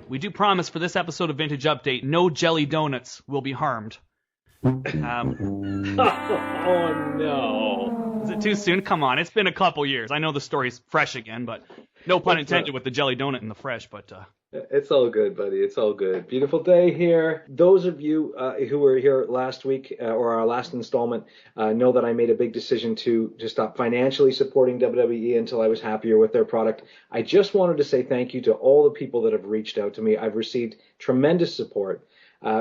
We do promise for this episode of Vintage Update, no jelly donuts will be harmed. Oh no. Is it too soon? Come on, it's been a couple years. I know the story's fresh again, but no pun intended with the jelly donut and the fresh, but... It's all good, buddy. It's all good. Beautiful day here. Those of you who were here last week or our last installment know that I made a big decision to stop financially supporting WWE until I was happier with their product. I just wanted to say thank you to all the people that have reached out to me. I've received tremendous support.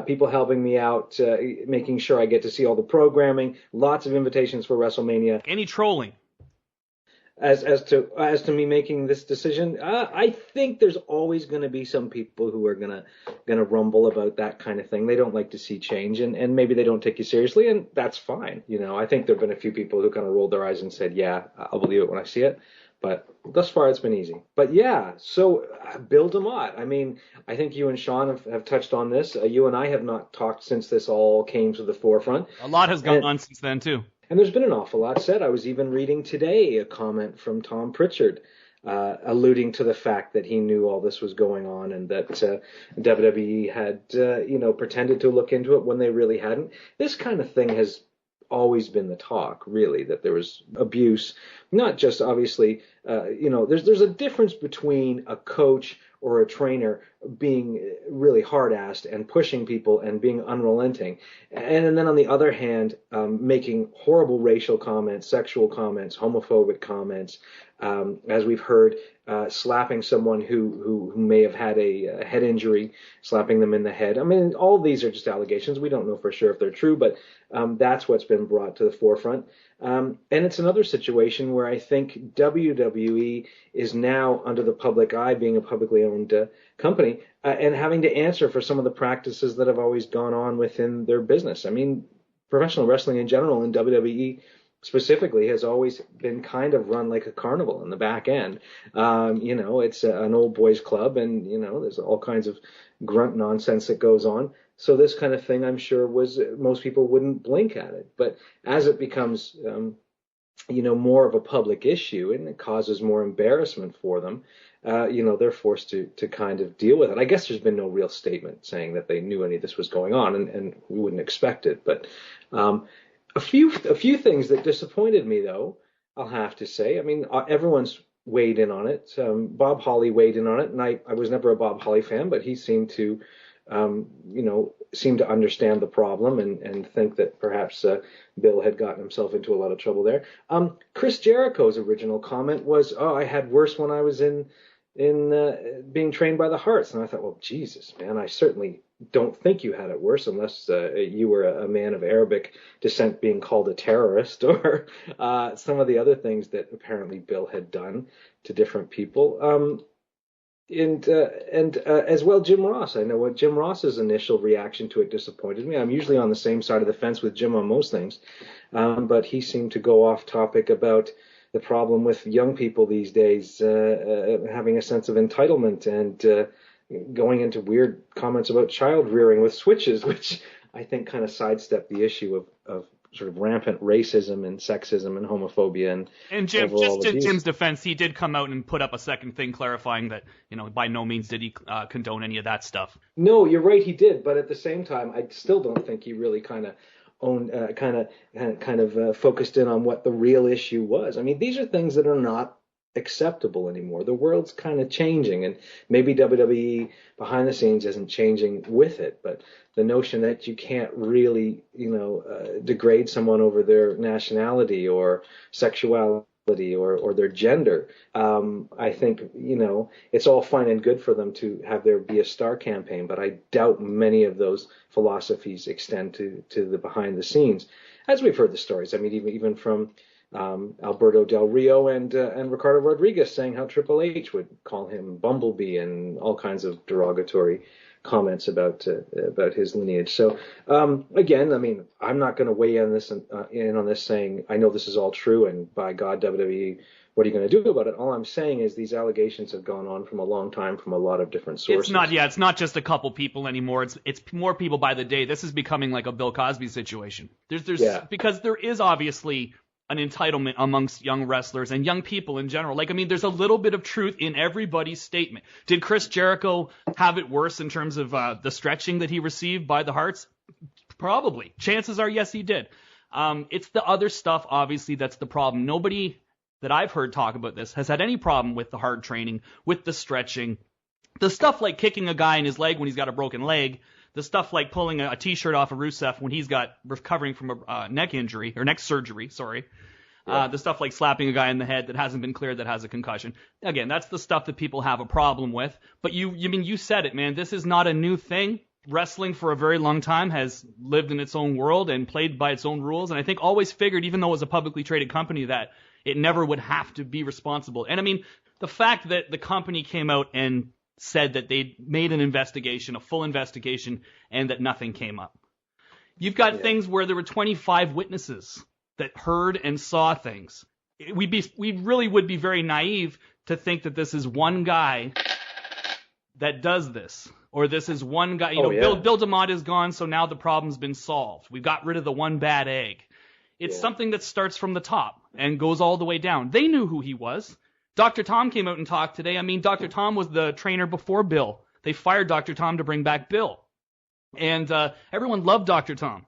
People helping me out, making sure I get to see all the programming, lots of invitations for WrestleMania. Any trolling? As to me making this decision, I think there's always going to be some people who are gonna rumble about that kind of thing. They don't like to see change, and maybe they don't take you seriously, and that's fine. You know, I think there've been a few people who kind of rolled their eyes and said, "Yeah, I'll believe it when I see it." But thus far, it's been easy. But yeah, so Bill DeMott. I mean, I think you and Sean have touched on this. You and I have not talked since this all came to the forefront. A lot has gone on since then too. And there's been an awful lot said. I was even reading today a comment from Tom Pritchard alluding to the fact that he knew all this was going on and that WWE had, pretended to look into it when they really hadn't. This kind of thing has always been the talk, really, that there was abuse. Not just, obviously, there's a difference between a coach or a trainer being really hard-assed and pushing people and being unrelenting. And then on the other hand, making horrible racial comments, sexual comments, homophobic comments, as we've heard, slapping someone who may have had a head injury, slapping them in the head. I mean, all these are just allegations. We don't know for sure if they're true, but that's what's been brought to the forefront. And it's another situation where I think WWE is now under the public eye, being a publicly owned company, and having to answer for some of the practices that have always gone on within their business. I mean, professional wrestling in general and WWE specifically has always been kind of run like a carnival in the back end. It's an old boys club, and, there's all kinds of grunt nonsense that goes on. So this kind of thing, I'm sure, most people wouldn't blink at it. But as it becomes, more of a public issue and it causes more embarrassment for them, they're forced to kind of deal with it. I guess there's been no real statement saying that they knew any of this was going on, and we wouldn't expect it. But a few things that disappointed me, though, I'll have to say. I mean, everyone's weighed in on it. Bob Holly weighed in on it, and I was never a Bob Holly fan, but he seemed to understand the problem and think that perhaps Bill had gotten himself into a lot of trouble there. Chris Jericho's original comment was, "Oh, I had worse when I was in being trained by the Hearts." And I thought, well, Jesus, man, I certainly don't think you had it worse unless you were a man of Arabic descent being called a terrorist or some of the other things that apparently Bill had done to different people. And as well, Jim Ross. I know what Jim Ross's initial reaction to it disappointed me. I'm usually on the same side of the fence with Jim on most things, but he seemed to go off topic about the problem with young people these days having a sense of entitlement and going into weird comments about child rearing with switches, which I think kind of sidestepped the issue of sort of rampant racism and sexism and homophobia and Jim, just in Jim's defense, he did come out and put up a second thing clarifying that, by no means did he condone any of that stuff. No, you're right, he did, but at the same time, I still don't think he really kind of focused in on what the real issue was. I mean, these are things that are not acceptable anymore. The world's kind of changing, and maybe WWE behind the scenes isn't changing with it, but the notion that you can't really, degrade someone over their nationality or sexuality or their gender, I think, it's all fine and good for them to have there be a star campaign, but I doubt many of those philosophies extend to the behind the scenes, as we've heard the stories. I mean, even from Alberto Del Rio and Ricardo Rodriguez saying how Triple H would call him Bumblebee and all kinds of derogatory comments about his lineage. So again, I mean, I'm not going to weigh in on this saying I know this is all true and by God, WWE, what are you going to do about it? All I'm saying is these allegations have gone on from a long time from a lot of different sources. It's not just a couple people anymore. It's more people by the day. This is becoming like a Bill Cosby situation. Because there is obviously an entitlement amongst young wrestlers and young people in general. Like, I mean, there's a little bit of truth in everybody's statement. Did Chris Jericho have it worse in terms of the stretching that he received by the Hearts? Probably. Chances are, yes, he did. It's the other stuff, obviously, that's the problem. Nobody that I've heard talk about this has had any problem with the hard training, with the stretching. The stuff like kicking a guy in his leg when he's got a broken leg, the stuff like pulling a T-shirt off of Rusev when he's got recovering from a neck injury, or neck surgery, sorry. Yeah. The stuff like slapping a guy in the head that hasn't been cleared that has a concussion. Again, that's the stuff that people have a problem with. But you said it, man. This is not a new thing. Wrestling for a very long time has lived in its own world and played by its own rules. And I think always figured, even though it was a publicly traded company, that it never would have to be responsible. And I mean, the fact that the company came out and said that they made an investigation, a full investigation, and that nothing came up. You've got things where there were 25 witnesses that heard and saw things. We really would be very naive to think that this is one guy that does this, or this is one guy. Bill DeMott is gone, so now the problem's been solved. We got rid of the one bad egg. It's something that starts from the top and goes all the way down. They knew who he was. Dr. Tom came out and talked today. I mean, Dr. Tom was the trainer before Bill. They fired Dr. Tom to bring back Bill. And everyone loved Dr. Tom.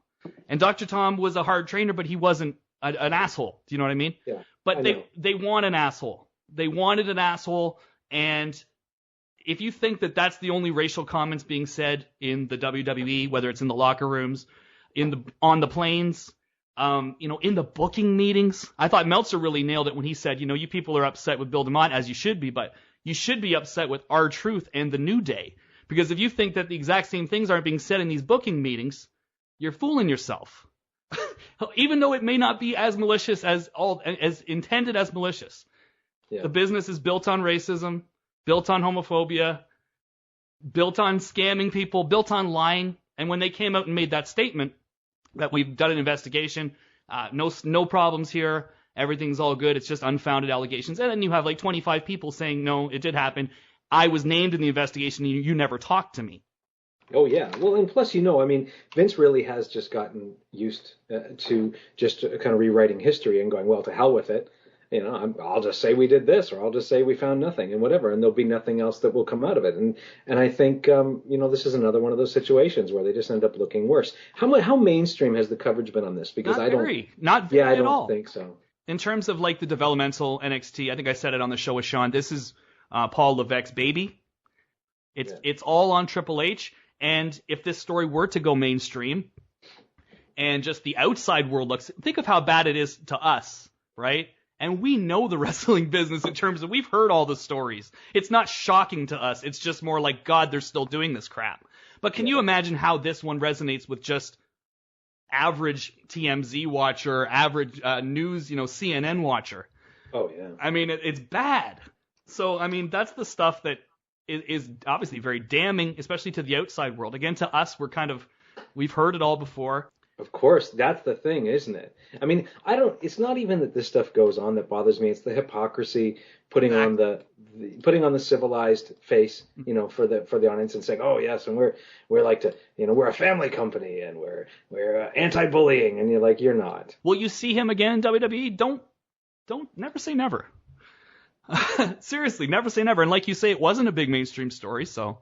And Dr. Tom was a hard trainer, but he wasn't an asshole. Do you know what I mean? Yeah. But they want an asshole. They wanted an asshole. And if you think that that's the only racial comments being said in the WWE, whether it's in the locker rooms, on the planes, in the booking meetings, I thought Meltzer really nailed it when he said, you people are upset with Bill DeMott, as you should be, but you should be upset with R-Truth and the New Day. Because if you think that the exact same things aren't being said in these booking meetings, you're fooling yourself. Even though it may not be as malicious as intended as malicious. Yeah. The business is built on racism, built on homophobia, built on scamming people, built on lying. And when they came out and made that statement, that we've done an investigation, no problems here, everything's all good, it's just unfounded allegations. And then you have like 25 people saying, no, it did happen. I was named in the investigation, and you never talked to me. Oh, yeah. Well, and plus, I mean, Vince really has just gotten used to just kind of rewriting history and going, well, to hell with it. I'll just say we did this, or I'll just say we found nothing, and whatever, and there'll be nothing else that will come out of it. And I think this is another one of those situations where they just end up looking worse. How mainstream has the coverage been on this? Because not very at all. Think so. In terms of like the developmental NXT, I think I said it on the show with Sean. This is Paul Levesque's baby. It's all on Triple H, and if this story were to go mainstream, and just the outside world looks, think of how bad it is to us, right? And we know the wrestling business in terms of we've heard all the stories. It's not shocking to us. It's just more like, God, they're still doing this crap. But can you imagine how this one resonates with just average TMZ watcher, average news, CNN watcher? Oh, yeah. I mean, it's bad. So, I mean, that's the stuff that is obviously very damning, especially to the outside world. Again, to us, we've heard it all before. Of course, that's the thing, isn't it? I mean, it's not even that this stuff goes on that bothers me. It's the hypocrisy, putting on the civilized face, for the audience, and saying, oh yes, and we're like we're a family company, and we're anti-bullying, and you're like, you're not. Will you see him again in WWE? Don't never say never. Seriously, never say never. And like you say, it wasn't a big mainstream story, so.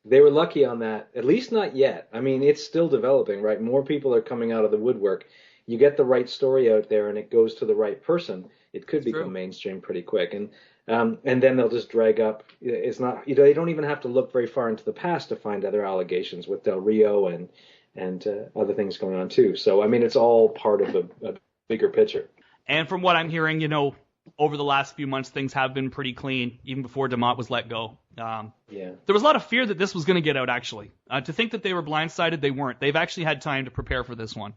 They were lucky on that, at least not yet. I mean, it's still developing, right? More people are coming out of the woodwork. You get the right story out there and it goes to the right person, it could become mainstream pretty quick. And then they'll just drag up. It's not, they don't even have to look very far into the past to find other allegations with Del Rio and other things going on too. So, I mean, it's all part of a bigger picture. And from what I'm hearing, over the last few months, things have been pretty clean, even before DeMott was let go. There was a lot of fear that this was going to get out, actually. To think that they were blindsided, they weren't. They've actually had time to prepare for this one,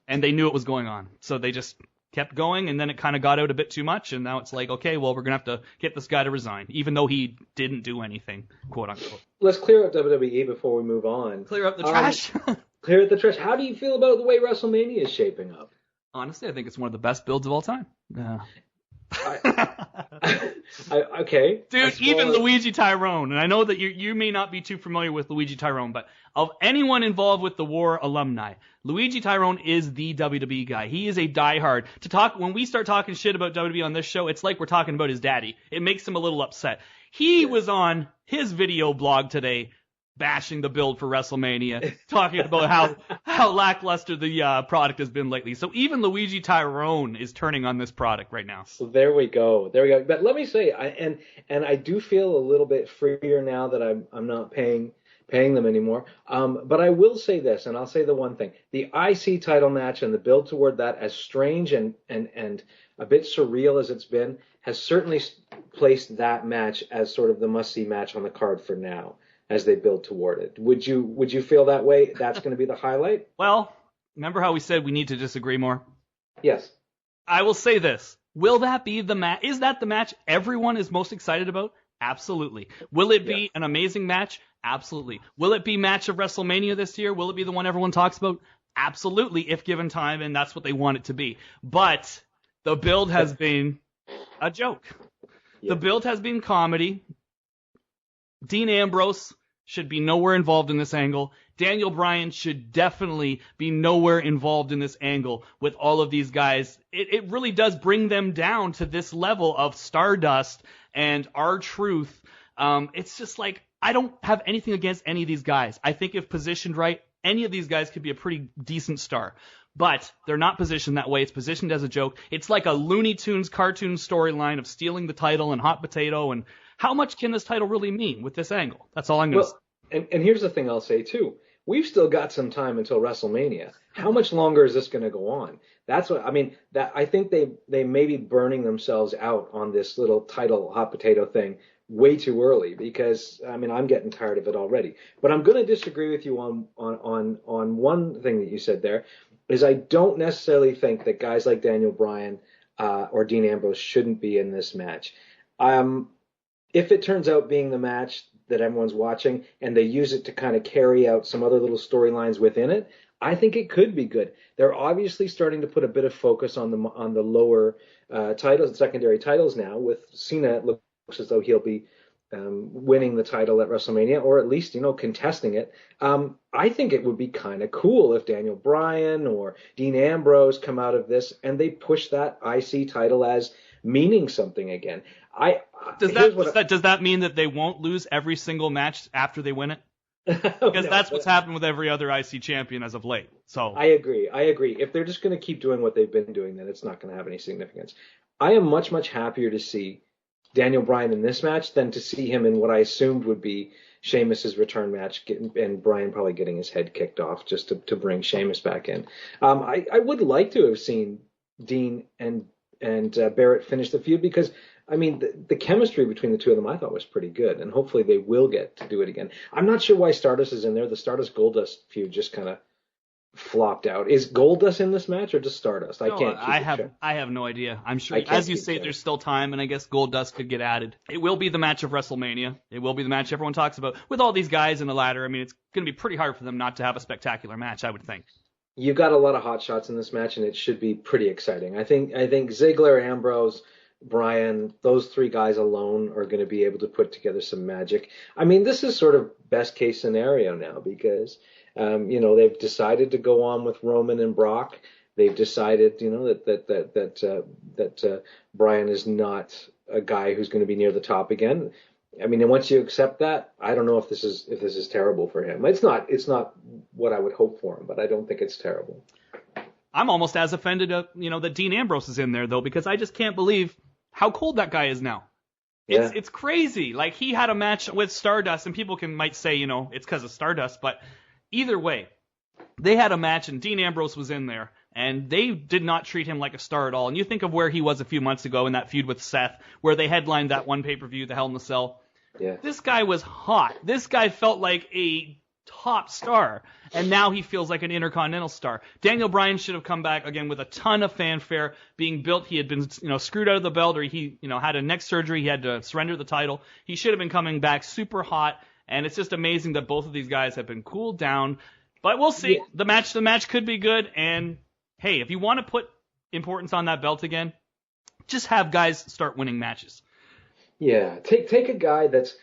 and they knew it was going on. So they just kept going, and then it kind of got out a bit too much, and now it's like, okay, well, we're going to have to get this guy to resign, even though he didn't do anything, quote unquote. Let's clear up WWE before we move on. Clear up the trash. Clear up the trash. How do you feel about the way WrestleMania is shaping up? Honestly, I think it's one of the best builds of all time. Okay. Dude, even Luigi Tyrone, and I know that you may not be too familiar with Luigi Tyrone, but of anyone involved with the War alumni, Luigi Tyrone is the WWE guy. He is a diehard. When we start talking shit about WWE on this show, it's like we're talking about his daddy. It makes him a little upset. He was on his video blog today bashing the build for WrestleMania, talking about how lackluster the product has been lately. So even Luigi Tyrone is turning on this product right now. So there we go. But let me say, I do feel a little bit freer now that I'm not paying them anymore. But I will say this, and I'll say the one thing: the IC title match and the build toward that, as strange and a bit surreal as it's been, has certainly placed that match as sort of the must-see match on the card for now, as they build toward it. Would you feel that way? That's going to be the highlight? Well, remember how we said we need to disagree more? Yes. I will say this. Will that be the match? Is that the match everyone is most excited about? Absolutely. Will it be an amazing match? Absolutely. Will it be match of WrestleMania this year? Will it be the one everyone talks about? Absolutely, if given time, and that's what they want it to be. But the build has been a joke. Yeah. The build has been comedy. Dean Ambrose should be nowhere involved in this angle. Daniel Bryan should definitely be nowhere involved in this angle with all of these guys. It really does bring them down to this level of Stardust and R-Truth. It's just like, I don't have anything against any of these guys. I think if positioned right, any of these guys could be a pretty decent star. But they're not positioned that way. It's positioned as a joke. It's like a Looney Tunes cartoon storyline of stealing the title and hot potato. And how much can this title really mean with this angle? That's all I'm going to say. And here's the thing I'll say, too. We've still got some time until WrestleMania. How much longer is this going to go on? That's what I mean. That I think they may be burning themselves out on this little title hot potato thing way too early, because I mean, I'm getting tired of it already. But I'm going to disagree with you on one thing that you said there, is I don't necessarily think that guys like Daniel Bryan or Dean Ambrose shouldn't be in this match. If it turns out being the match that everyone's watching and they use it to kind of carry out some other little storylines within it, I think it could be good. They're obviously starting to put a bit of focus on the lower titles and secondary titles now. With Cena, it looks as though he'll be winning the title at WrestleMania, or at least, contesting it. I think it would be kind of cool if Daniel Bryan or Dean Ambrose come out of this and they push that IC title as meaning something again. Does that mean that they won't lose every single match after they win it? Because that's what's happened with every other IC champion as of late. So I agree. If they're just going to keep doing what they've been doing, then it's not going to have any significance. I am much, much happier to see Daniel Bryan in this match than to see him in what I assumed would be Sheamus's return match, and Bryan probably getting his head kicked off just to bring Sheamus back in. I would like to have seen Dean and Barrett finish the feud, because I mean, the chemistry between the two of them I thought was pretty good, and hopefully they will get to do it again. I'm not sure why Stardust is in there. The Stardust Goldust feud just kind of flopped out. Is Goldust in this match or just Stardust? I have no idea. I'm sure, as you say, there's still time, and I guess Goldust could get added. It will be the match of WrestleMania. It will be the match everyone talks about. With all these guys in the ladder, I mean, it's going to be pretty hard for them not to have a spectacular match, I would think. You've got a lot of hot shots in this match, and it should be pretty exciting. I think Ziggler, Ambrose, Bryan, those three guys alone are going to be able to put together some magic. I mean, this is sort of best case scenario now, because they've decided to go on with Roman and Brock. They've decided, that Bryan is not a guy who's going to be near the top again. I mean, and once you accept that, I don't know if this is terrible for him. It's not what I would hope for him, but I don't think it's terrible. I'm almost as offended, that Dean Ambrose is in there, though, because I just can't believe how cold that guy is now. It's crazy. Like, he had a match with Stardust, and people might say, it's because of Stardust, but either way, they had a match, and Dean Ambrose was in there, and they did not treat him like a star at all. And you think of where he was a few months ago in that feud with Seth, where they headlined that one pay-per-view, the Hell in a Cell. Yeah. This guy was hot. This guy felt like a top star, and now he feels like an intercontinental star. Daniel Bryan should have come back again with a ton of fanfare being built. He had been, screwed out of the belt, or he, had a neck surgery. He had to surrender the title. He should have been coming back super hot, and it's just amazing that both of these guys have been cooled down. But we'll see. Yeah. The match could be good, and hey, if you want to put importance on that belt again, Just have guys start winning matches. Yeah, take a guy that's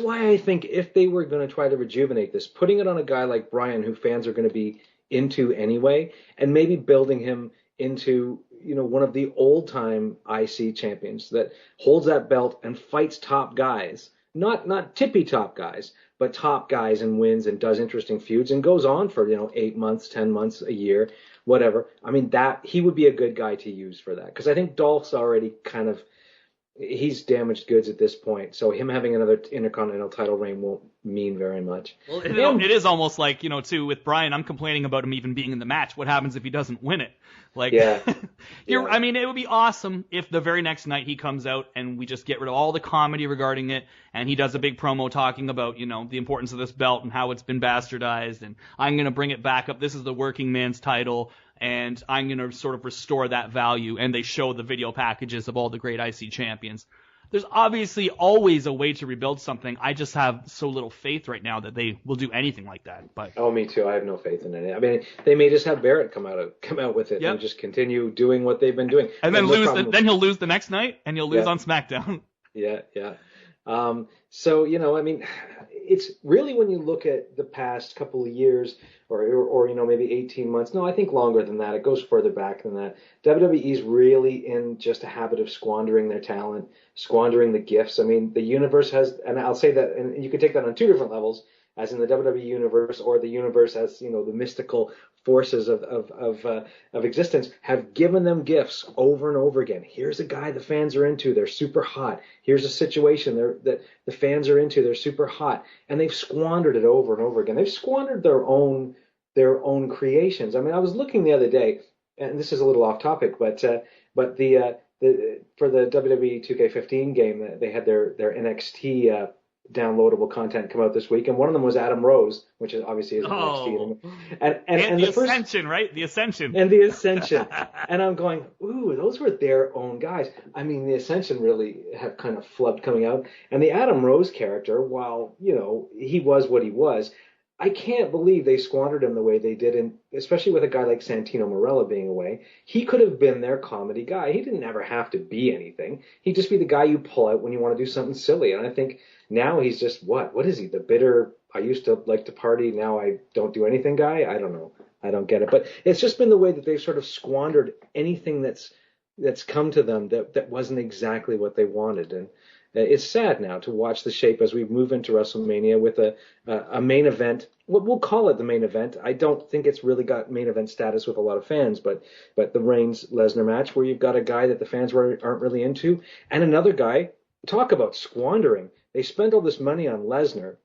why I think if they were going to try to rejuvenate this, putting it on a guy like Bryan, who fans are going to be into anyway, and maybe building him into one of the old time IC champions that holds that belt and fights top guys, not tippy top guys, but top guys, and wins and does interesting feuds and goes on for 8 months, 10 months, a year, whatever. I mean, that he would be a good guy to use for that, because I think Dolph's already he's damaged goods at this point, so him having another Intercontinental title reign won't mean very much. Well, it is almost like, too, with Bryan, I'm complaining about him even being in the match. What happens if he doesn't win it? I mean, it would be awesome if the very next night he comes out and we just get rid of all the comedy regarding it, and he does a big promo talking about, the importance of this belt and how it's been bastardized, and I'm going to bring it back up. This is the working man's title, and I'm going to sort of restore that value, and they show the video packages of all the great IC champions. There's obviously always a way to rebuild something. I just have so little faith right now that they will do anything like that. But me too. I have no faith in it. I mean, they may just have Barrett come out with it and just continue doing what they've been doing, and then then he'll lose the next night, and he'll lose on SmackDown. Yeah. So I mean, it's really, when you look at the past couple of years, or maybe 18 months. No, I think longer than that. It goes further back than that. WWE's really in just a habit of squandering their talent, squandering the gifts. I mean, the universe has, and I'll say that, and you can take that on two different levels, as in the WWE universe, or the universe as the mystical forces of existence have given them gifts over and over again. Here's a guy the fans are into. They're super hot. Here's a situation that the fans are into. They're super hot, and they've squandered it over and over again. They've squandered their own creations. I mean, I was looking the other day, and this is a little off topic, but the for the WWE 2K15 game, they had their NXT downloadable content come out this week, and one of them was Adam Rose, which is obviously is NXT, and the Ascension, right? The Ascension and the Ascension, and I'm going, ooh, those were their own guys. I mean, the Ascension really have kind of flubbed coming out, and the Adam Rose character, while he was what he was, I can't believe they squandered him the way they did, and especially with a guy like Santino Marella being away. He could have been their comedy guy. He didn't ever have to be anything. He'd just be the guy you pull out when you want to do something silly. And I think now he's just, what is he? The bitter, I used to like to party, now I don't do anything guy? I don't know. I don't get it. But it's just been the way that they've sort of squandered anything that's come to them that wasn't exactly what they wanted. And it's sad now to watch the shape as we move into WrestleMania with a main event. We'll call it the main event. I don't think it's really got main event status with a lot of fans, but the Reigns-Lesnar match, where you've got a guy that the fans aren't really into, and another guy. Talk about squandering. They spent all this money on Lesnar,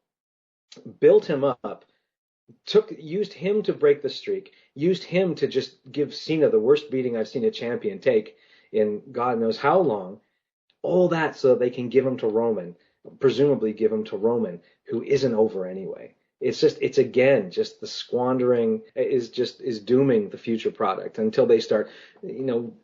built him up, used him to break the streak, used him to just give Cena the worst beating I've seen a champion take in God knows how long. All that so they can give him to Roman, presumably give him to Roman, who isn't over anyway. It's again, just the squandering is dooming the future product until they start,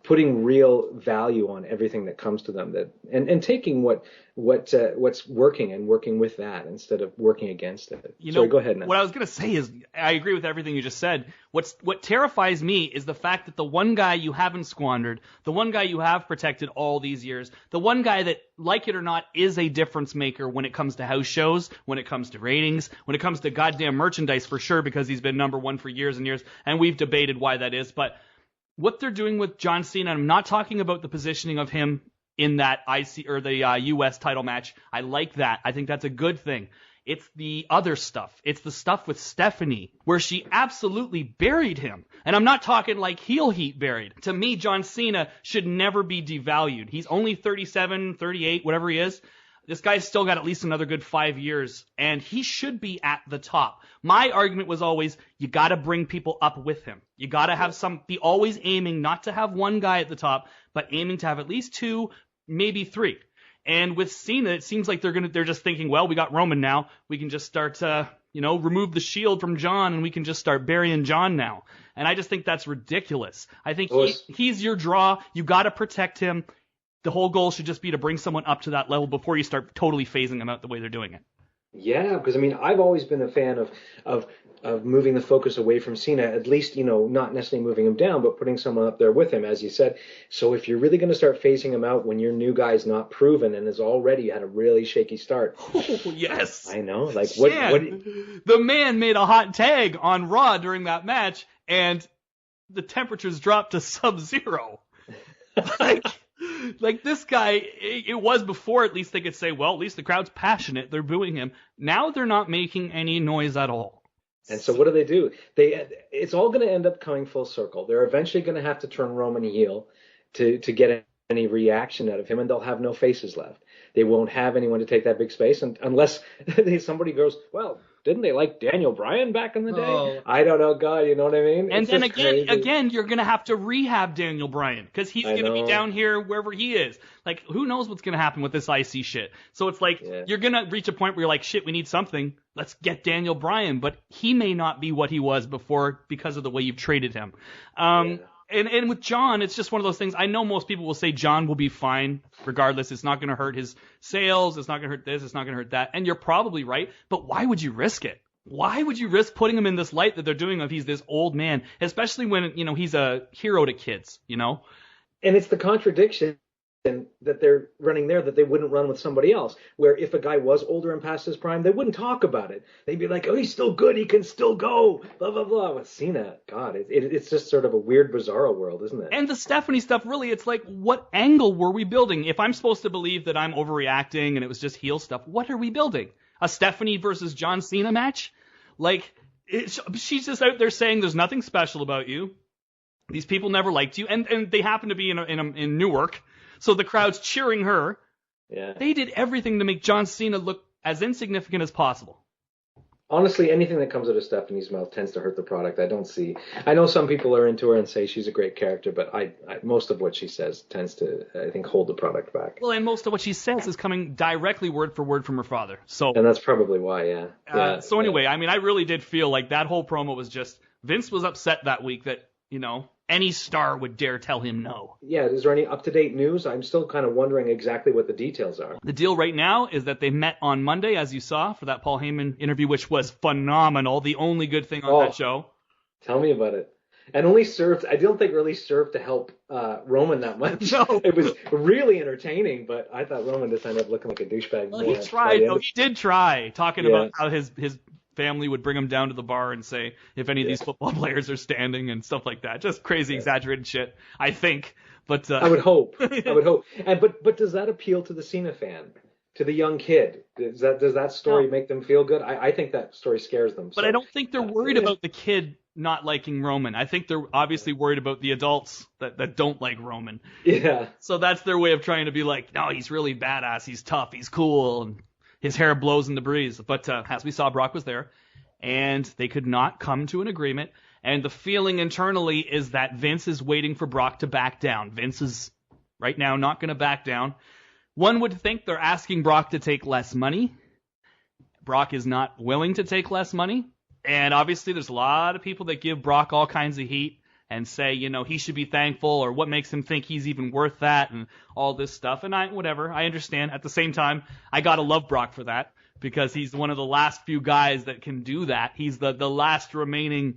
putting real value on everything that comes to them, and taking what's working and working with that instead of working against it. Sorry, go ahead now. What I was going to say is I agree with everything you just said. What terrifies me is the fact that the one guy you haven't squandered, the one guy you have protected all these years, the one guy that, like it or not, is a difference maker when it comes to house shows, when it comes to ratings, when it comes to goddamn merchandise for sure, because he's been number one for years and years, and we've debated why that is. But what they're doing with John Cena, I'm not talking about the positioning of him in that IC or the US title match. I like that. I think that's a good thing. It's the other stuff. It's the stuff with Stephanie, where she absolutely buried him. And I'm not talking like heel heat buried. To me, John Cena should never be devalued. He's only 37, 38, whatever he is. This guy's still got at least another good 5 years, and he should be at the top. My argument was always, you got to bring people up with him. You got to have be always aiming not to have one guy at the top, but aiming to have at least two, maybe three. And with Cena, it seems like they're just thinking, well, we got Roman now. We can just start remove the shield from John, and we can just start burying John now. And I just think that's ridiculous. I think he's your draw. You got to protect him. The whole goal should just be to bring someone up to that level before you start totally phasing them out the way they're doing it. Yeah, because I mean, I've always been a fan of of moving the focus away from Cena, at least, not necessarily moving him down, but putting someone up there with him, as you said. So if you're really going to start phasing him out when your new guy's not proven and has already had a really shaky start, Oh, yes. I know, like what Shan, the man made a hot tag on Raw during that match, and the temperatures dropped to sub-zero. Like, like this guy, it was before at least they could say, well, at least the crowd's passionate. They're booing him. Now they're not making any noise at all. And so what do? It's all going to end up coming full circle. They're eventually going to have to turn Roman heel to get any reaction out of him, and they'll have no faces left. They won't have anyone to take that big space, and unless somebody goes, well, didn't they like Daniel Bryan back in the day? Oh. I don't know, God, you know what I mean? And It's then just crazy. again, you're going to have to rehab Daniel Bryan because he's I going to be know. down here wherever he is. Like, who knows what's going to happen with this IC shit? So it's like, Yeah. you're going to reach a point where you're like, shit, we need something. Let's get Daniel Bryan. But he may not be what he was before because of the way you've traded him. Yeah. And with John, it's just one of those things. I know most people will say John will be fine regardless. It's not going to hurt his sales. It's not going to hurt this. It's not going to hurt that. And you're probably right. But why would you risk it? Why would you risk putting him in this light that they're doing of he's this old man, especially when, he's a hero to kids, And it's the contradiction that they're running there that they wouldn't run with somebody else. Where if a guy was older and past his prime, they wouldn't talk about it. They'd be like, oh, he's still good. He can still go. Blah, blah, blah. With Cena, God, it's just sort of a weird, bizarro world, isn't it? And the Stephanie stuff, really, it's like, what angle were we building? If I'm supposed to believe that I'm overreacting and it was just heel stuff, what are we building? A Stephanie versus John Cena match? Like, she's just out there saying there's nothing special about you. These people never liked you. And they happen to be in Newark. So the crowd's cheering her. Yeah. They did everything to make John Cena look as insignificant as possible. Honestly, anything that comes out of Stephanie's mouth tends to hurt the product. I know some people are into her and say she's a great character, but I most of what she says tends to, I think, hold the product back. Well, and most of what she says is coming directly word for word from her father. So, And that's probably why, yeah. so anyway, I mean, I really did feel like that whole promo was just, Vince was upset that week that, any star would dare tell him no. Yeah, is there any up-to-date news? I'm still kind of wondering exactly what the details are. The deal right now is that they met on Monday, as you saw, for that Paul Heyman interview, which was phenomenal. The only good thing on that show. Tell me about it. And I don't think really served to help Roman that much. No. It was really entertaining, but I thought Roman just ended up looking like a douchebag. Well, he tried. No, he did try, talking about how his family would bring him down to the bar and say if any of these football players are standing and stuff like that. Just crazy, exaggerated shit, I think. But I would hope. And but does that appeal to the Cena fan? To the young kid? Does that story make them feel good? I think that story scares them. But I don't think they're worried about the kid not liking Roman. I think they're obviously worried about the adults that don't like Roman. Yeah. So that's their way of trying to be like, no, he's really badass, he's tough, he's cool, and his hair blows in the breeze. But as we saw, Brock was there, and they could not come to an agreement. And the feeling internally is that Vince is waiting for Brock to back down. Vince is right now not going to back down. One would think they're asking Brock to take less money. Brock is not willing to take less money. And obviously there's a lot of people that give Brock all kinds of heat and say, he should be thankful, or what makes him think he's even worth that, and all this stuff. And I understand. At the same time, I gotta love Brock for that, because he's one of the last few guys that can do that. He's the last remaining,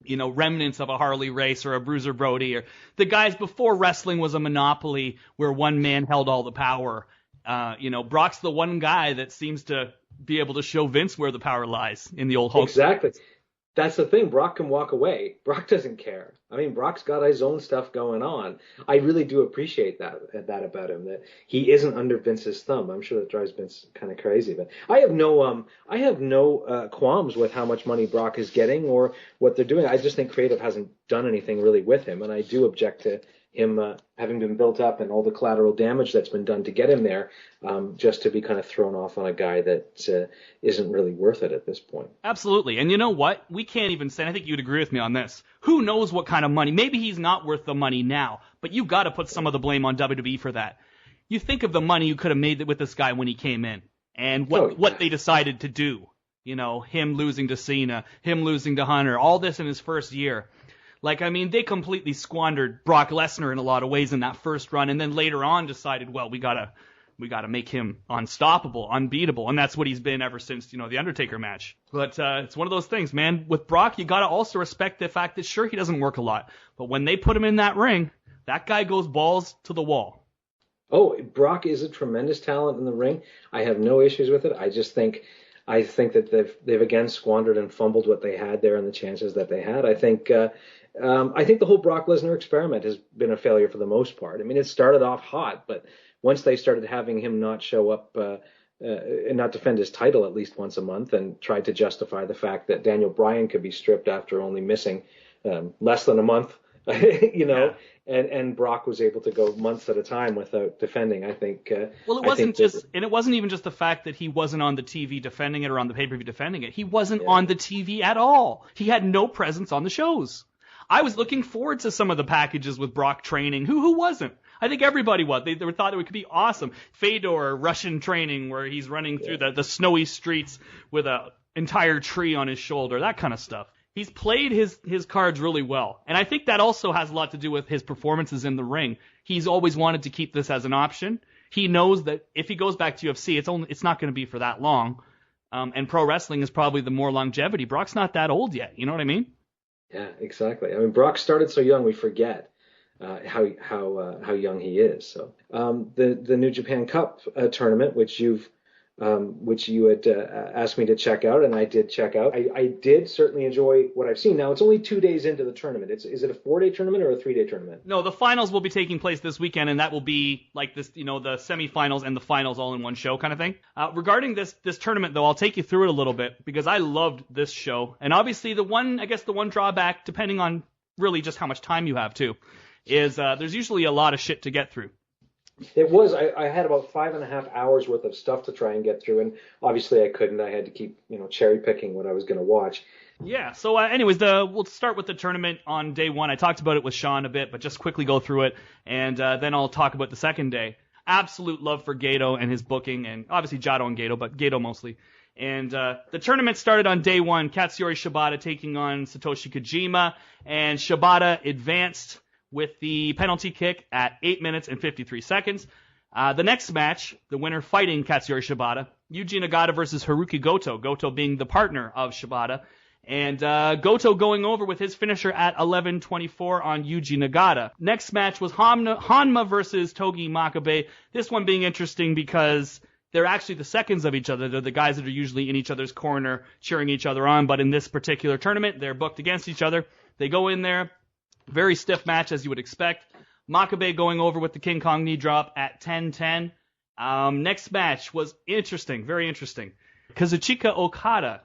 remnants of a Harley Race or a Bruiser Brody, or the guys before wrestling was a monopoly where one man held all the power. Brock's the one guy that seems to be able to show Vince where the power lies in the old Hulk. Exactly. That's the thing. Brock can walk away. Brock doesn't care. I mean, Brock's got his own stuff going on. I really do appreciate that about him, that he isn't under Vince's thumb. I'm sure that drives Vince kind of crazy, but I have no qualms with how much money Brock is getting or what they're doing. I just think creative hasn't done anything really with him, and I do object to him having been built up and all the collateral damage that's been done to get him there, just to be kind of thrown off on a guy that isn't really worth it at this point. Absolutely. And you know what? We can't even say, I think you'd agree with me on this, who knows what kind of money. Maybe he's not worth the money now, but you've got to put some of the blame on WWE for that. You think of the money you could have made with this guy when he came in, and what they decided to do. Him losing to Cena, him losing to Hunter, all this in his first year. They completely squandered Brock Lesnar in a lot of ways in that first run, and then later on decided, well, we gotta We got to make him unstoppable, unbeatable, and that's what he's been ever since, the Undertaker match. But it's one of those things, man. With Brock, you got to also respect the fact that, sure, he doesn't work a lot, but when they put him in that ring, that guy goes balls to the wall. Oh, Brock is a tremendous talent in the ring. I have no issues with it. I think that they've again squandered and fumbled what they had there and the chances that they had. I think the whole Brock Lesnar experiment has been a failure for the most part. I mean, it started off hot, but once they started having him not show up and not defend his title at least once a month, and tried to justify the fact that Daniel Bryan could be stripped after only missing less than a month, Yeah. and Brock was able to go months at a time without defending. I think. Well, it wasn't even just the fact that he wasn't on the TV defending it or on the pay-per-view defending it. He wasn't on the TV at all. He had no presence on the shows. I was looking forward to some of the packages with Brock training. Who wasn't? I think everybody was. They thought it could be awesome. Fedor, Russian training, where he's running through the snowy streets with an entire tree on his shoulder, that kind of stuff. He's played his cards really well. And I think that also has a lot to do with his performances in the ring. He's always wanted to keep this as an option. He knows that if he goes back to UFC, it's not going to be for that long. And pro wrestling is probably the more longevity. Brock's not that old yet. You know what I mean? Yeah, exactly. I mean, Brock started so young, we forget how young he is. So the New Japan Cup tournament, which you had asked me to check out, and I did check out. I did certainly enjoy what I've seen. Now, it's only 2 days into the tournament. Is it a 4-day tournament or a 3-day tournament? No, the finals will be taking place this weekend, and that will be like this, the semifinals and the finals all in one show kind of thing. Regarding this tournament, though, I'll take you through it a little bit because I loved this show. And obviously, the one drawback, depending on really just how much time you have too, is there's usually a lot of shit to get through. It was. I had about 5.5 hours worth of stuff to try and get through, and obviously I couldn't. I had to keep, cherry picking what I was going to watch. Yeah. So, anyways, we'll start with the tournament on day one. I talked about it with Sean a bit, but just quickly go through it, and then I'll talk about the second day. Absolute love for Gato and his booking, and obviously Jado and Gato, but Gato mostly. And the tournament started on day one. Katsuyori Shibata taking on Satoshi Kojima, and Shibata advanced with the penalty kick at 8 minutes and 53 seconds. The next match, the winner fighting Katsuyori Shibata, Yuji Nagata versus Haruki Goto, Goto being the partner of Shibata, and Goto going over with his finisher at 11:24 on Yuji Nagata. Next match was Hanma versus Togi Makabe, this one being interesting because they're actually the seconds of each other. They're the guys that are usually in each other's corner cheering each other on, but in this particular tournament, they're booked against each other. They go in there. Very stiff match, as you would expect. Makabe going over with the King Kong knee drop at 10:10. Next match was interesting, very interesting. Kazuchika Okada,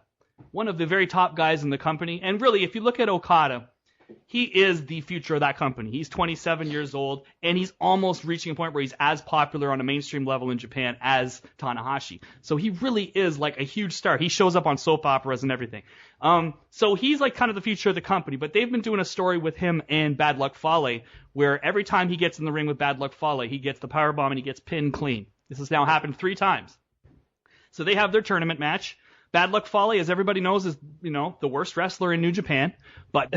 one of the very top guys in the company. And really, if you look at Okada, he is the future of that company. He's 27 years old, and he's almost reaching a point where he's as popular on a mainstream level in Japan as Tanahashi. So he really is like a huge star. He shows up on soap operas and everything. So he's like kind of the future of the company, but they've been doing a story with him and Bad Luck Fale, where every time he gets in the ring with Bad Luck Fale, he gets the powerbomb and he gets pinned clean. This has now happened 3 times. So they have their tournament match. Bad Luck Fale, as everybody knows, is, the worst wrestler in New Japan, but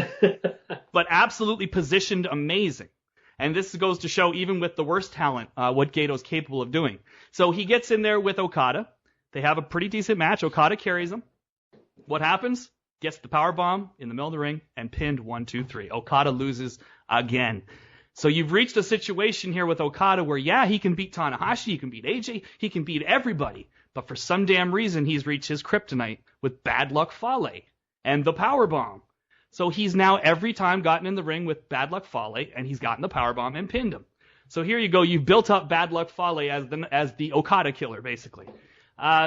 absolutely positioned amazing. And this goes to show, even with the worst talent, what Gato's capable of doing. So he gets in there with Okada. They have a pretty decent match. Okada carries him. What happens? Gets the powerbomb in the middle of the ring and pinned 1, 2, 3. Okada loses again. So you've reached a situation here with Okada where, he can beat Tanahashi, he can beat AJ, he can beat everybody. But for some damn reason, he's reached his kryptonite with Bad Luck Fale and the powerbomb. So he's now every time gotten in the ring with Bad Luck Fale, and he's gotten the powerbomb and pinned him. So here you go. You've built up Bad Luck Fale as the Okada killer, basically.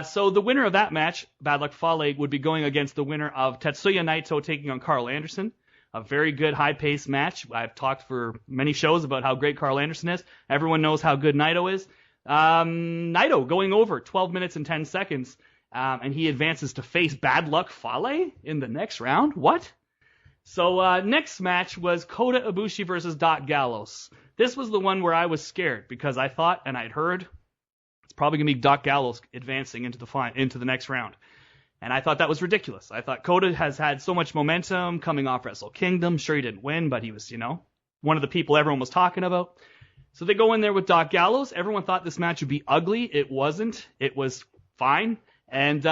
So the winner of that match, Bad Luck Fale, would be going against the winner of Tetsuya Naito taking on Carl Anderson. A very good high-paced match. I've talked for many shows about how great Carl Anderson is. Everyone knows how good Naito is. Naito going over 12 minutes and 10 seconds, and he advances to face Bad Luck Fale in the next round. What? So next match was Kota Ibushi versus Doc Gallows. This was the one where I was scared because I thought, and I'd heard, it's probably going to be Doc Gallows advancing into the next round. And I thought that was ridiculous. I thought Kota has had so much momentum coming off Wrestle Kingdom. Sure, he didn't win, but he was, one of the people everyone was talking about. So they go in there with Doc Gallows. Everyone thought this match would be ugly. It wasn't. It was fine. And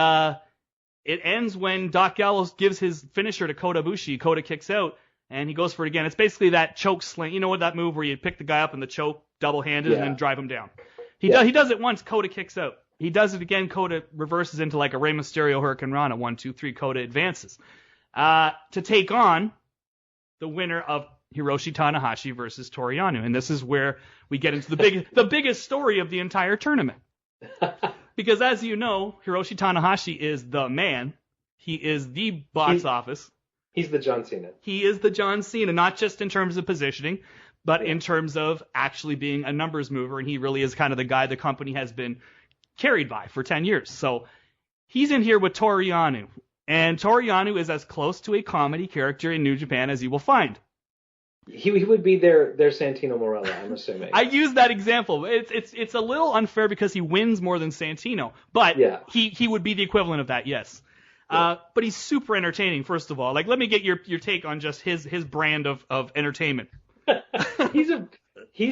it ends when Doc Gallows gives his finisher to Kota Ibushi. Kota kicks out, and he goes for it again. It's basically that choke slam. You know what, that move where you pick the guy up in the choke, double-handed, and then drive him down. He does it once, Kota kicks out. He does it again, Kota reverses into like a Rey Mysterio Hurricane Rana. 1, 2, 3, Kota advances. To take on the winner of Hiroshi Tanahashi versus Toru Yano. And this is where we get into the biggest story of the entire tournament. Because as you know, Hiroshi Tanahashi is the man. He is the box office. He's the John Cena. He is the John Cena, not just in terms of positioning, but in terms of actually being a numbers mover. And he really is kind of the guy the company has been carried by for 10 years. So he's in here with Toru Yano. And Toru Yano is as close to a comedy character in New Japan as you will find. He would be their Santino Marella, I'm assuming. I use that example. It's a little unfair because he wins more than Santino, but he would be the equivalent of that, yes. Yeah. But he's super entertaining, first of all. Like, let me get your take on just his brand of entertainment. He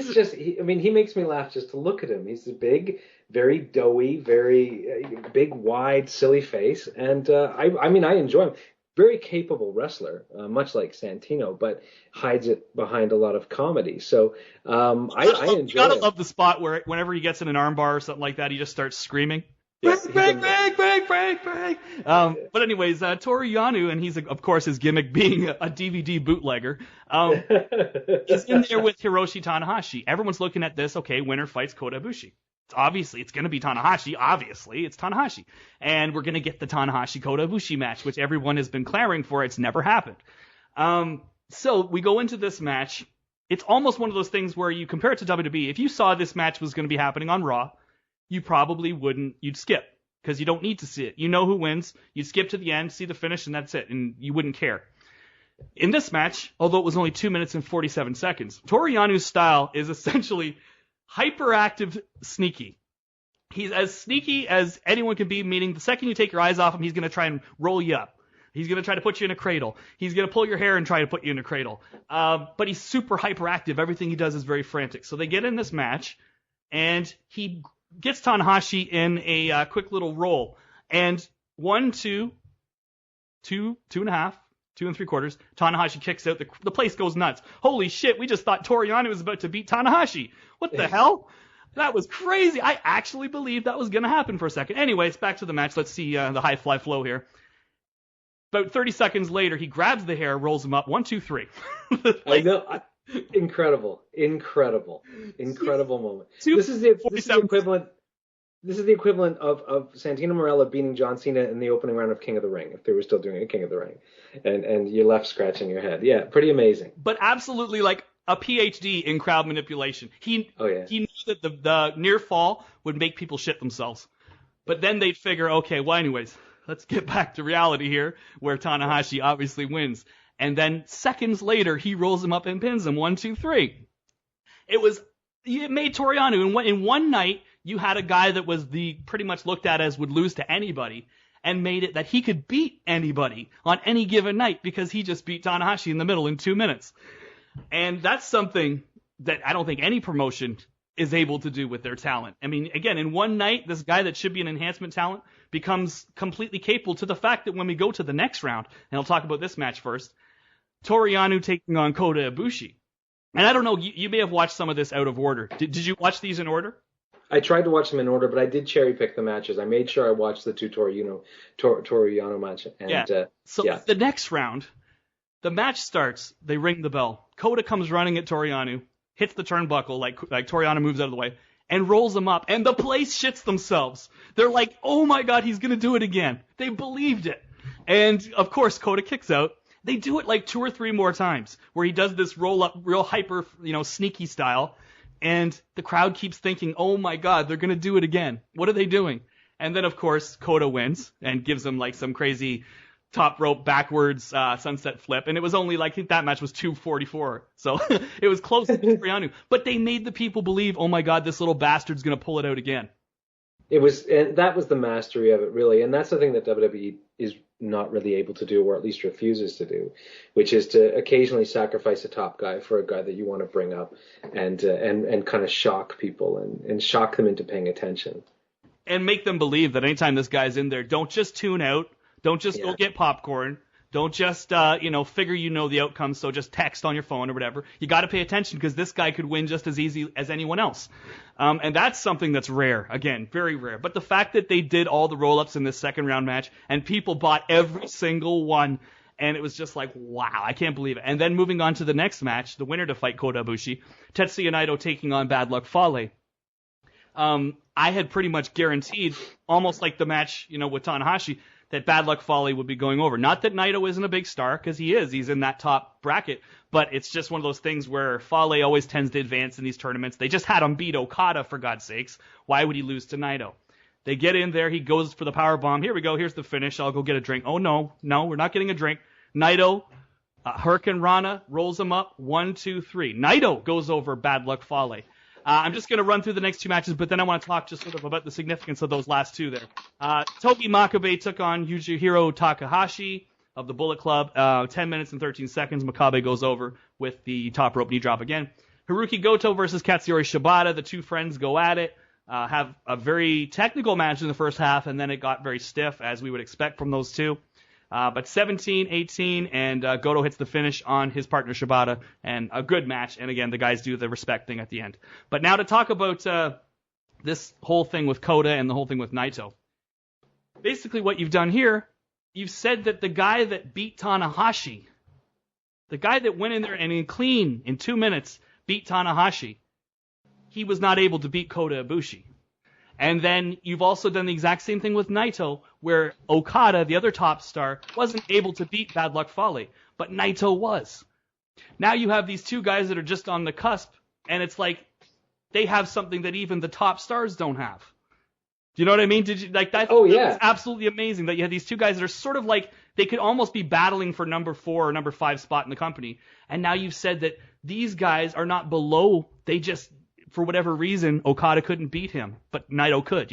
makes me laugh just to look at him. He's a big, very doughy, very big, wide, silly face, and I enjoy him. Very capable wrestler, much like Santino, but hides it behind a lot of comedy. So I enjoy him. You gotta love the spot where whenever he gets in an armbar or something like that, he just starts screaming. Break. But anyways, Toru Yano, and he's of course his gimmick being a DVD bootlegger, is in there with Hiroshi Tanahashi. Everyone's looking at this. Okay, winner fights Kota Ibushi. Obviously, it's going to be Tanahashi. Obviously, it's Tanahashi. And we're going to get the Tanahashi-Kota Ibushi match, which everyone has been clamoring for. It's never happened. So we go into this match. It's almost one of those things where you compare it to WWE. If you saw this match was going to be happening on Raw, you probably wouldn't. You'd skip because you don't need to see it. You know who wins. You'd skip to the end, see the finish, and that's it. And you wouldn't care. In this match, although it was only 2 minutes and 47 seconds, Toru Yano's style is essentially hyperactive sneaky. He's as sneaky as anyone can be, meaning the second you take your eyes off him, he's going to try and roll you up. He's going to try to put you in a cradle. He's going to pull your hair and try to put you in a cradle. But he's super hyperactive. Everything he does is very frantic. So they get in this match, and he gets Tanahashi in a quick little roll. And 1, 2, 2, 2.5, 2 3/4. Tanahashi kicks out. The place goes nuts. Holy shit, we just thought Toru Yano was about to beat Tanahashi. What the hell? That was crazy. I actually believed that was going to happen for a second. Anyways, back to the match. Let's see the high fly flow here. About 30 seconds later, he grabs the hair, rolls him up. 1, 2, 3. I know. Incredible moment. This is the equivalent. This is the equivalent of Santino Marella beating John Cena in the opening round of King of the Ring, if they were still doing a King of the Ring, and you're left scratching your head. Yeah, pretty amazing. But absolutely like a PhD in crowd manipulation. He knew that the near fall would make people shit themselves. But then they'd figure, okay, well, anyways, let's get back to reality here, where Tanahashi obviously wins. And then seconds later, he rolls him up and pins him. 1, 2, 3. It made Toru Yano in one night. You had a guy that was pretty much looked at as would lose to anybody, and made it that he could beat anybody on any given night because he just beat Tanahashi in the middle in 2 minutes. And that's something that I don't think any promotion is able to do with their talent. I mean, again, in one night, this guy that should be an enhancement talent becomes completely capable, to the fact that when we go to the next round, and I'll talk about this match first, Toru Yano taking on Kota Ibushi. And I don't know, you may have watched some of this out of order. Did you watch these in order? I tried to watch them in order, but I did cherry pick the matches. I made sure I watched the two Toru Yano match. And, the next round, the match starts. They ring the bell. Kota comes running at Toru Yano, hits the turnbuckle like Toru Yano moves out of the way, and rolls him up. And the place shits themselves. They're like, oh my God, he's going to do it again. They believed it. And of course, Kota kicks out. They do it like 2 or 3 more times, where he does this roll up, real hyper, sneaky style. And the crowd keeps thinking, oh my God, they're going to do it again. What are they doing? And then, of course, Kota wins and gives them like some crazy top rope backwards sunset flip. And it was only I think that match was 2:44. So it was close to Cipriano. But they made the people believe, oh my God, this little bastard's going to pull it out again. And that was the mastery of it, really. And that's the thing that WWE is not really able to do, or at least refuses to do, which is to occasionally sacrifice a top guy for a guy that you want to bring up and kind of shock people and shock them into paying attention. And make them believe that anytime this guy's in there, don't just tune out, don't just go get popcorn, don't just figure the outcome, so just text on your phone or whatever. You got to pay attention because this guy could win just as easy as anyone else. And that's something that's rare. Again, very rare. But the fact that they did all the roll-ups in this second round match and people bought every single one, and it was just like, wow, I can't believe it. And then moving on to the next match, the winner to fight Kota Ibushi, Tetsuya Naito taking on Bad Luck Fale. I had pretty much guaranteed, almost like the match, with Tanahashi, that Bad Luck Fale would be going over. Not that Naito isn't a big star, because he is. He's in that top bracket. But it's just one of those things where Fale always tends to advance in these tournaments. They just had him beat Okada, for God's sakes. Why would he lose to Naito? They get in there. He goes for the power bomb. Here we go. Here's the finish. I'll go get a drink. Oh, no, we're not getting a drink. Naito, Hurricane Rana, rolls him up. 1, 2, 3. Naito goes over Bad Luck Fale. I'm just going to run through the next two matches, but then I want to talk just sort of about the significance of those last two there. Togi Makabe took on Yujihiro Takahashi of the Bullet Club. 10 minutes and 13 seconds. Makabe goes over with the top rope knee drop again. Hiroki Goto versus Katsuyori Shibata. The two friends go at it. Have a very technical match in the first half, and then it got very stiff, as we would expect from those two. But 17-18, and Goto hits the finish on his partner Shibata, and a good match. And again, the guys do the respect thing at the end. But now to talk about this whole thing with Kota and the whole thing with Naito. Basically what you've done here, you've said that the guy that beat Tanahashi, the guy that went in there and in 2 minutes beat Tanahashi, he was not able to beat Kota Ibushi. And then you've also done the exact same thing with Naito, where Okada, the other top star, wasn't able to beat Bad Luck Fale, but Naito was. Now you have these two guys that are just on the cusp, and it's like they have something that even the top stars don't have. Do you know what I mean? Did you like that? Oh yeah, that was absolutely amazing that you had these two guys that are sort of like they could almost be battling for number 4 or number 5 spot in the company, and now you've said that these guys are not below. They just, for whatever reason, Okada couldn't beat him, but Naito could,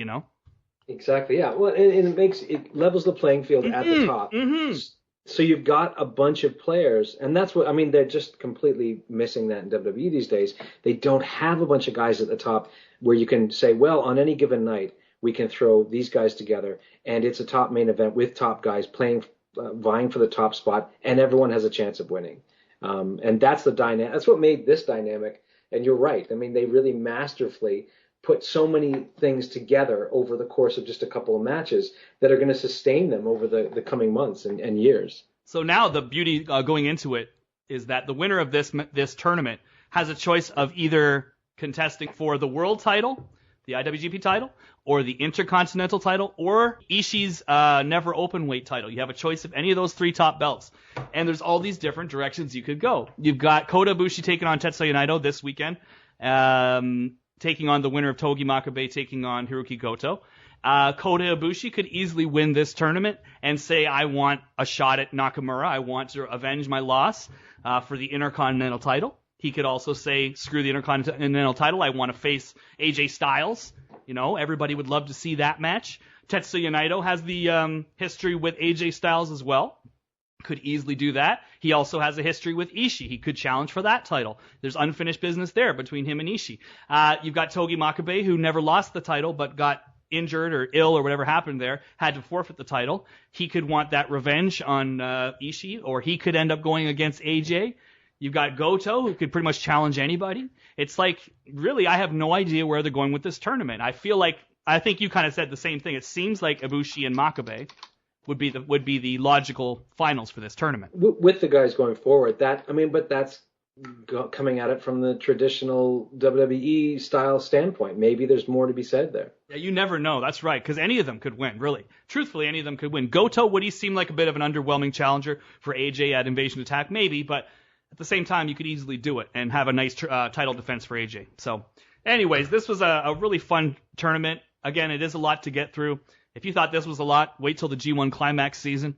Exactly, yeah. Well, and it levels the playing field at the top. Mm-hmm. So you've got a bunch of players, and that's what, they're just completely missing that in WWE these days. They don't have a bunch of guys at the top where you can say, well, on any given night, we can throw these guys together, and it's a top main event with top guys playing, vying for the top spot, and everyone has a chance of winning. And that's the dynamic. That's what made this dynamic. And you're right. They really masterfully put so many things together over the course of just a couple of matches that are going to sustain them over the coming months and years. So now the beauty going into it is that the winner of this tournament has a choice of either contesting for the world title, the IWGP title, or the Intercontinental title, or Ishii's never open weight title. You have a choice of any of those 3 top belts. And there's all these different directions you could go. You've got Kota Ibushi taking on Tetsuya Naito this weekend, taking on the winner of Togi Makabe, taking on Hiroki Goto. Kota Ibushi could easily win this tournament and say, I want a shot at Nakamura. I want to avenge my loss for the Intercontinental title. He could also say, screw the Intercontinental title. I want to face AJ Styles. Everybody would love to see that match. Tetsuya Naito has the history with AJ Styles as well. Could easily do that. He also has a history with Ishii. He could challenge for that title. There's unfinished business there between him and Ishii. You've got Togi Makabe, who never lost the title, but got injured or ill or whatever happened there, had to forfeit the title. He could want that revenge on Ishii, or he could end up going against AJ. You've got Goto, who could pretty much challenge anybody. It's like, really, I have no idea where they're going with this tournament. I think you kind of said the same thing. It seems like Ibushi and Makabe would be the logical finals for this tournament. With the guys going forward, but that's coming at it from the traditional WWE style standpoint. Maybe there's more to be said there. Yeah, you never know. That's right, because any of them could win, really. Truthfully, any of them could win. Goto, would he seem like a bit of an underwhelming challenger for AJ at Invasion Attack? Maybe, but at the same time, you could easily do it and have a nice title defense for AJ. So, anyways, this was a really fun tournament. Again, it is a lot to get through. If you thought this was a lot, wait till the G1 Climax season.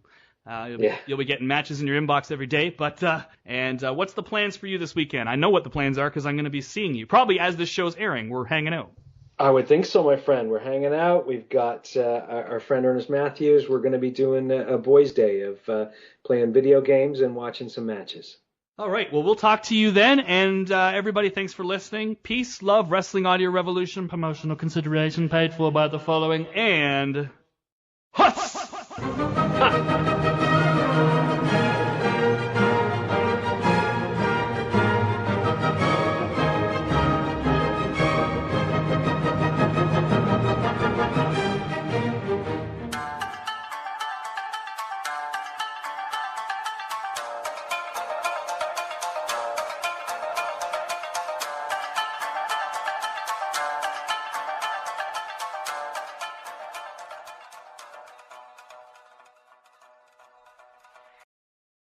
You'll be getting matches in your inbox every day. But what's the plans for you this weekend? I know what the plans are because I'm going to be seeing you. Probably as this show's airing, we're hanging out. I would think so, my friend. We're hanging out. We've got our friend Ernest Matthews. We're going to be doing a boys' day of playing video games and watching some matches. All right. Well, we'll talk to you then. And everybody, thanks for listening. Peace, love, Wrestling Audio Revolution, promotional consideration paid for by the following, and... Huts!